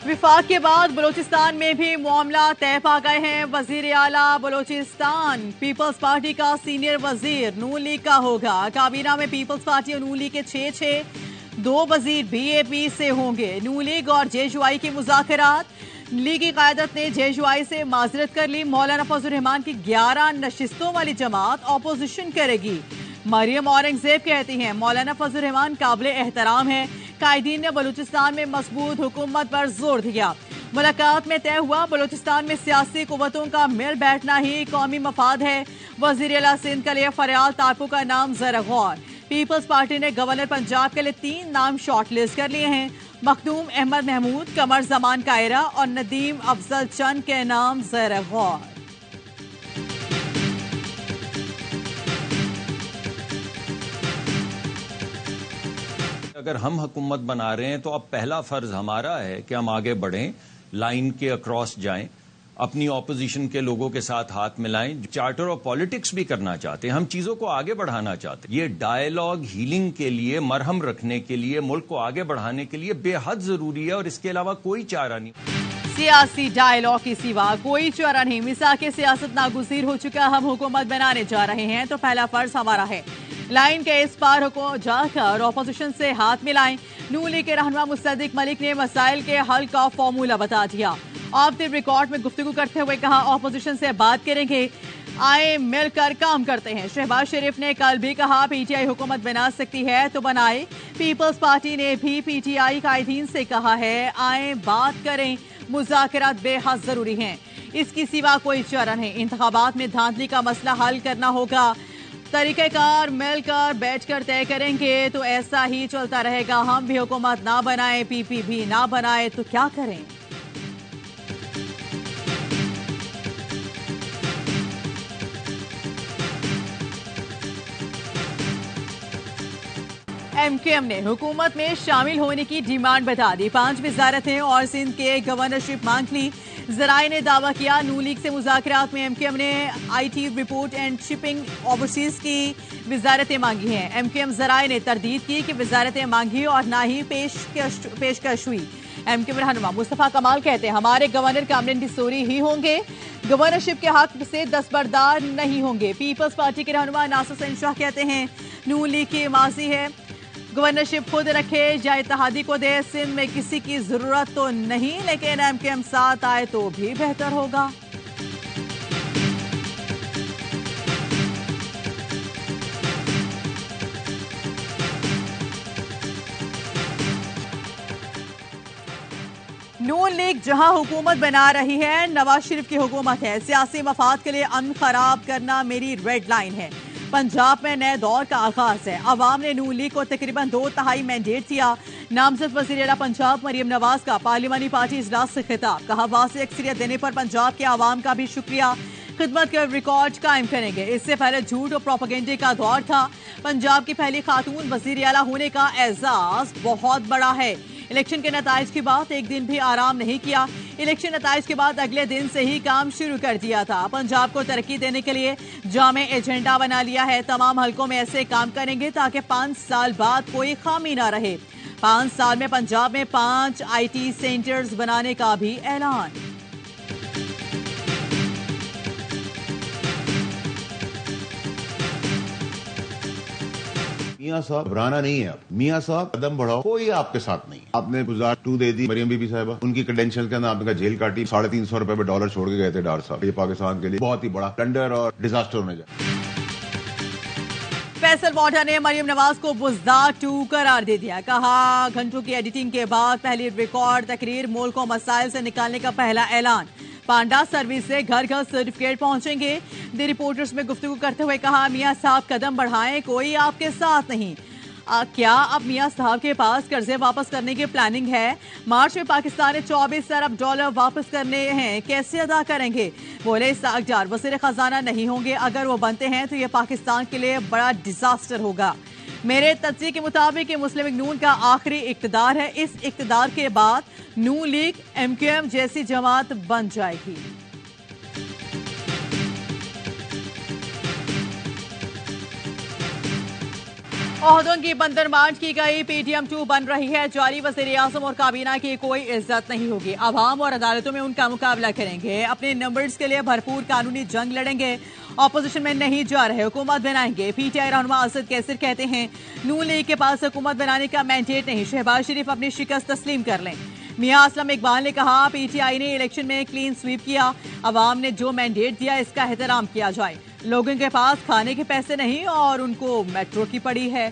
विफाक के बाद बलूचिस्तान में भी मामला तय पा गए हैं। वजीर आला बलूचिस्तान पीपल्स पार्टी का सीनियर वजीर नून लीग का होगा। काबीना में पीपल्स पार्टी और नून लीग के 6 दो वजीर बीएपी से होंगे। नून लीग और जेजुआई की मुज़ाकरात। लीगी क़यादत ने जेजुआई से माजरत कर ली। मौलाना फजल रहमान की 11 नशिस्तों वाली जमात ऑपोजिशन करेगी। मरियम औरंगजेब कहती हैं मौलाना फजल रहमान काबिल एहतराम है। कायदीन ने बलूचिस्तान में मजबूत हुकूमत पर जोर दिया। मुलाकात में तय हुआ बलूचिस्तान में सियासी कुव्वतों का मिल बैठना ही कौमी मफाद है। वजीर आला सिंध के लिए फरयाल तारपू का नाम जरा गौर। पीपल्स पार्टी ने गवर्नर पंजाब के लिए 3 नाम शॉर्टलिस्ट कर लिए हैं। मखदूम अहमद महमूद, कमर जमान कायरा और नदीम अफजल चंद के नाम जरा गौर। अगर हम हुकूमत बना रहे हैं तो अब पहला फर्ज हमारा है कि हम आगे बढ़ें, लाइन के अक्रॉस जाएं, अपनी ऑपोजिशन के लोगों के साथ हाथ मिलाएं। चार्टर ऑफ पॉलिटिक्स भी करना चाहते हैं, हम चीजों को आगे बढ़ाना चाहते हैं। ये डायलॉग हीलिंग के लिए, मरहम रखने के लिए, मुल्क को आगे बढ़ाने के लिए बेहद जरूरी है और इसके अलावा कोई चारा नहीं। सियासी डायलॉग के सिवा कोई चारा नहीं। मिसाल के सियासत नागुज़ीर हो चुका, हम हुकूमत बनाने जा रहे हैं तो पहला फर्ज हमारा है लाइन के इस पार को जाकर ऑपोजिशन से हाथ मिलाएं। नून लीग के रहनुमा मुस्तदिक मलिक ने मसाइल के हल का फॉर्मूला बता दिया। ऑफ द रिकॉर्ड में गुफ्तगू करते हुए कहा ऑपोजिशन से बात करेंगे, आए मिलकर काम करते हैं। शहबाज शरीफ ने कल भी कहा पीटीआई हुकूमत बना सकती है तो बनाए। पीपल्स पार्टी ने भी पीटीआई कायदीन से कहा है आए बात करें, मुज़ाकरात बेहद जरूरी हैं। इसकी सिवा कोई चारा नहीं। इंतखाबात में धांधली का मसला हल करना होगा। तरीक़ेकार मिलकर बैठकर तय करेंगे तो ऐसा ही चलता रहेगा। हम भी हुकूमत ना बनाए, पीपी भी ना बनाए तो क्या करें। एमक्यूएम ने हुकूमत में शामिल होने की डिमांड बता दी। 5 वजारतें और सिंध के गवर्नरशिप मांग ली। जराए ने दावा किया नून लीग से मुज़ाकरात में एमक्यूएम ने IT, report and shipping, overseas की वजारतें मांगी हैं। एमक्यूएम जराए ने तरदीद की कि वजारतें मांगी और ना ही पेशकश हुई। एमक्यूएम रहनुमा मुस्तफा कमाल कहते हैं हमारे गवर्नर कामरान डिसोरी ही होंगे, गवर्नरशिप के हक से दस्तबरदार नहीं होंगे। पीपल्स पार्टी के रहनुमा नासिर हुसैन शाह कहते हैं नून लीग की माजी है, गवर्नरशिप खुद रखे या इत्तेहादी को दे। सिंध में किसी की जरूरत तो नहीं, लेकिन एमक्यूएम साथ आए तो भी बेहतर होगा। नून लीग जहां हुकूमत बना रही है, नवाज शरीफ की हुकूमत है। सियासी मफाद के लिए अमन खराब करना मेरी रेड लाइन है। पंजाब में नए दौर का आगाज है। अवाम ने नून लीग को तकरीबन 2/3 मैंडेट दिया। नामजद वज़ीर आला पंजाब मरियम नवाज का पार्लिमानी पार्टी इजलास से खिताब। कहा वाज़ेह अक्सरियत देने पर पंजाब के अवाम का भी शुक्रिया, खिदमत का रिकॉर्ड कायम करेंगे। इससे पहले झूठ और प्रोपेगेंडे का दौर था। पंजाब की पहली खातून वज़ीर आला होने का एजाज बहुत बड़ा है। इलेक्शन के नताइज के बाद एक दिन भी आराम नहीं किया। इलेक्शन नताइज के बाद अगले दिन से ही काम शुरू कर दिया था। पंजाब को तरक्की देने के लिए जामे एजेंडा बना लिया है। तमाम हलकों में ऐसे काम करेंगे ताकि 5 साल बाद कोई खामी ना रहे। 5 साल में पंजाब में 5 IT सेंटर्स बनाने का भी ऐलान। मियां साहब घबराना नहीं है। मियां साहब कदम बढ़ाओ, कोई आपके साथ नहीं। आपने गुजार 2 दे दी मरियम बीबी साहिबा, उनकी क्रेडेंशियल के अंदर आपने जेल काटी। 350 रुपए में डॉलर छोड़ के गए थे डार साहब। ये पाकिस्तान के लिए बहुत ही बड़ा ब्लंडर और डिजास्टर होने जाए। फैसल वाडा ने मरियम नवाज को बुज़दार 2 करार दे दिया। कहा घंटों की एडिटिंग के बाद पहली रिकॉर्ड तकरीर, मुल्क को मसाइल से निकालने का पहला ऐलान। पांडा सर्विस से घर घर सर्टिफिकेट पहुंचेंगे। द रिपोर्टर्स में गुफ्तगू करते हुए कहा मियां साहब कदम बढ़ाएं, कोई आपके साथ नहीं। क्या अब मियां साहब के पास कर्जे वापस करने की प्लानिंग है? मार्च में पाकिस्तान ने 24 अरब डॉलर वापस करने हैं, कैसे अदा करेंगे? बोले सागजार वज़ीर खजाना नहीं होंगे, अगर वो बनते हैं तो ये पाकिस्तान के लिए बड़ा डिजास्टर होगा। मेरे तज्ज़िये के मुताबिक ये मुस्लिम लीग नून का आखिरी इक़्तिदार है। इस इक़्तिदार के बाद नून लीग एमक्यूएम जैसी जमात बन जाएगी। ओहदों की बंदरबांट की गई, पीटीएम 2 बन रही है जारी, वज़ीर आज़म और काबीना की कोई इज्जत नहीं होगी। अवाम और अदालतों में उनका मुकाबला करेंगे, अपने नंबर्स के लिए भरपूर कानूनी जंग लड़ेंगे, ऑपोजिशन में नहीं जा रहे, हुकूमत बनाएंगे। पीटीआई रहनुमा असद कैसर कहते हैं नून लीग के पास हुकूमत बनाने का मैंडेट नहीं, शहबाज शरीफ अपनी शिकस्त तस्लीम कर लें। मियां असलम इकबाल ने कहा पीटीआई ने इलेक्शन में क्लीन स्वीप किया, अवाम ने जो मैंडेट दिया इसका एहतराम किया जाए। लोगों के पास खाने के पैसे नहीं और उनको मेट्रो की पड़ी है।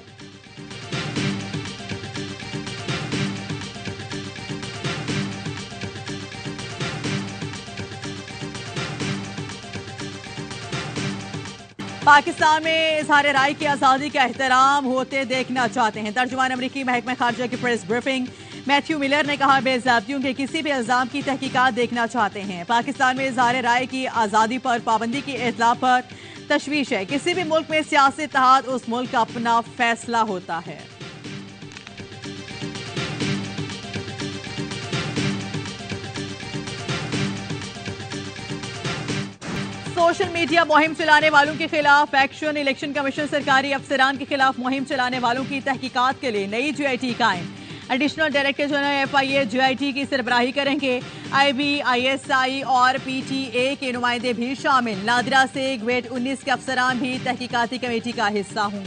पाकिस्तान में इजहार राय की आज़ादी का एहतराम होते देखना चाहते हैं। तर्जुमान अमरीकी महकमा खारजा की प्रेस ब्रीफिंग मैथ्यू मिलर ने कहा बेज़ाब्तियों के किसी भी इल्जाम की तहकीकात देखना चाहते हैं। पाकिस्तान में इजहार राय की आज़ादी पर पाबंदी की इतला पर तशवीश है। किसी भी मुल्क में सियासी इत्तेहाद उस मुल्क का अपना फैसला होता है। सोशल मीडिया मुहिम चलाने वालों के खिलाफ एक्शन, इलेक्शन कमीशन सरकारी अफसरान के खिलाफ मुहिम चलाने वालों की तहकीकात के लिए नई GIT कायम। Additional director general FIA GIT की सरबराही करेंगे। IB, ISI और PTA के नुमाइंदे भी शामिल। नादिरा से ग्रेड 19 के अफसरान भी तहकीकाती कमेटी का हिस्सा हों।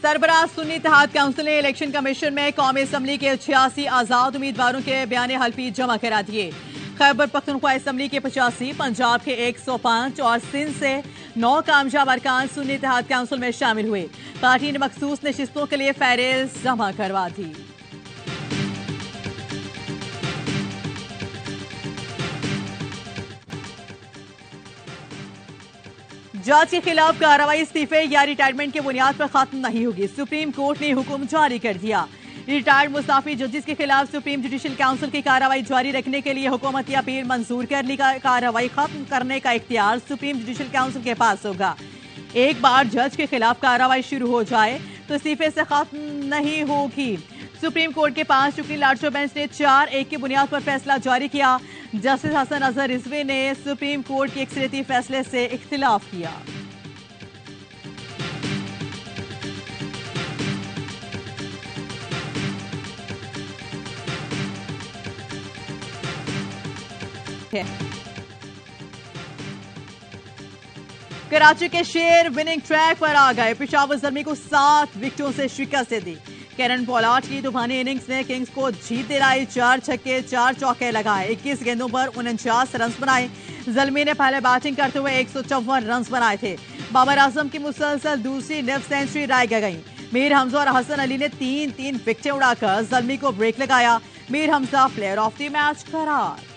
सरबराह सुन्नी इत्तेहाद काउंसिल ने इलेक्शन कमीशन में कौमी असम्बली के 86 आजाद उम्मीदवारों के बयान हल्फी जमा करा दिए। खैबर पख्तूनख्वा असम्बली के 85, पंजाब के 105 और सिंध से 9 कामयाब अरकान सुन्नी इत्तेहाद काउंसिल में शामिल हुए। पार्टी ने मखसूस नशिस्तों के लिए फहरिस्त जमा करवा दी। जज के खिलाफ कार्रवाई इस्तीफे या रिटायरमेंट के बुनियाद पर खत्म नहीं होगी। सुप्रीम कोर्ट ने हुक्म जारी कर दिया। रिटायर्ड मुस्ताफी जजेस के खिलाफ सुप्रीम जुडिशल काउंसिल की कार्रवाई जारी रखने के लिए हुकूमती अपील मंजूर कर ली। कार्रवाई खत्म करने का इख्तियार सुप्रीम जुडिशल काउंसिल के पास होगा। एक बार जज के खिलाफ कार्रवाई शुरू हो जाए तो इस्तीफे से खत्म नहीं होगी। सुप्रीम कोर्ट के 5 रुकनी लार्जर बेंच ने 4-1 की बुनियाद पर फैसला जारी किया। जस्टिस हसन अजहर रिजवी ने सुप्रीम कोर्ट के अक्सरियती फैसले से इख्तिलाफ किया। कराची के शेर विनिंग ट्रैक पर आ गए। पेशावर ज़ल्मी को 7 विकेटों से शिकस्त दी। कैरन पोलार्ड की तूफानी इनिंग्स ने किंग्स को जीत दिलाई। 4 छक्के 4 चौके लगाए, 21 गेंदों पर 49 रन बनाए। ज़ल्मी ने पहले बैटिंग करते हुए 154 रन बनाए थे। बाबर आजम की मुसलसल दूसरी नेफ सेंचुरी राय गई। मीर हमजा और हसन अली ने 3-3 विकेटें उड़ाकर ज़ल्मी को ब्रेक लगाया। Mir Hamza player of the match करार।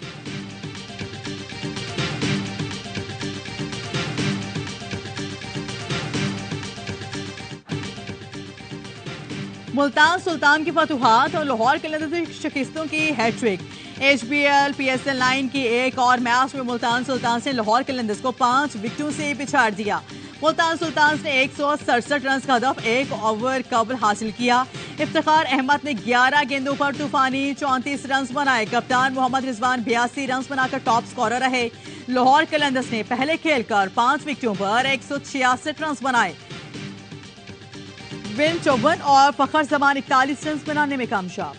मुल्तान सुल्तान की फतुहात और लाहौर कलंदर्स की शिकस्तों की हैट्रिक। HBL PSL 9 की एक और मैच में मुल्तान सुल्तान ने लाहौर कलंदर्स को 5 विकेटों से पिछाड़ दिया। मुल्तान सुल्तान ने 167 रन का हदफ 1 ओवर कबल हासिल किया। इफ्तिखार अहमद ने 11 गेंदों पर तूफानी 34 रन बनाए। कप्तान मोहम्मद रिजवान 82 रन बनाकर टॉप स्कोरर रहे। लाहौर कलंदर्स ने पहले खेलकर 5 विकेटों पर 166 रन बनाए। विन 54 और फखर जमान 41 रन बनाने में कामयाब।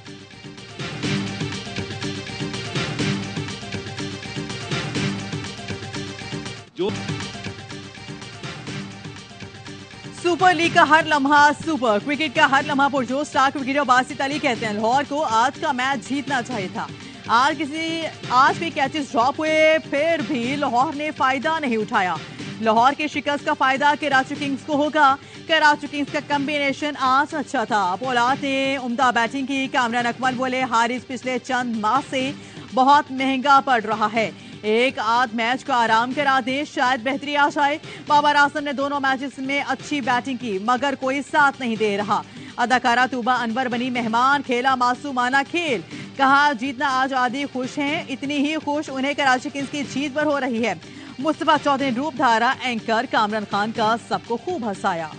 सुपर लीग का हर लम्हा सुपर, क्रिकेट का हर लम्हा पुरजोश। स्टार क्रिकेटर बासित अली कहते हैं लाहौर को आज का मैच जीतना चाहिए था। आज के कैचेस ड्रॉप हुए फिर भी लाहौर ने फायदा नहीं उठाया। लाहौर के शिकस्त का फायदा कराची किंग्स को होगा। कराची किंग्स का कॉम्बिनेशन आज अच्छा था। पोलार्ड ने उम्दा बैटिंग की। कामरान अकमल बोले हारिस पिछले चंद माह से बहुत महंगा पड़ रहा है, एक आध मैच का आराम करा दें, शायद बेहतरी आ जाए। बाबर आजम ने दोनों मैचेस में अच्छी बैटिंग की मगर कोई साथ नहीं दे रहा। अदाकारा तूबा अनवर बनी मेहमान, खेला मासूमाना खेल। कहा जीतना आज आदि खुश हैं, इतनी ही खुश उन्हें कराची किंग्स की जीत पर हो रही है। मुस्तफा चौधरी रूपधारा एंकर कामरान खान का सबको खूब हंसाया।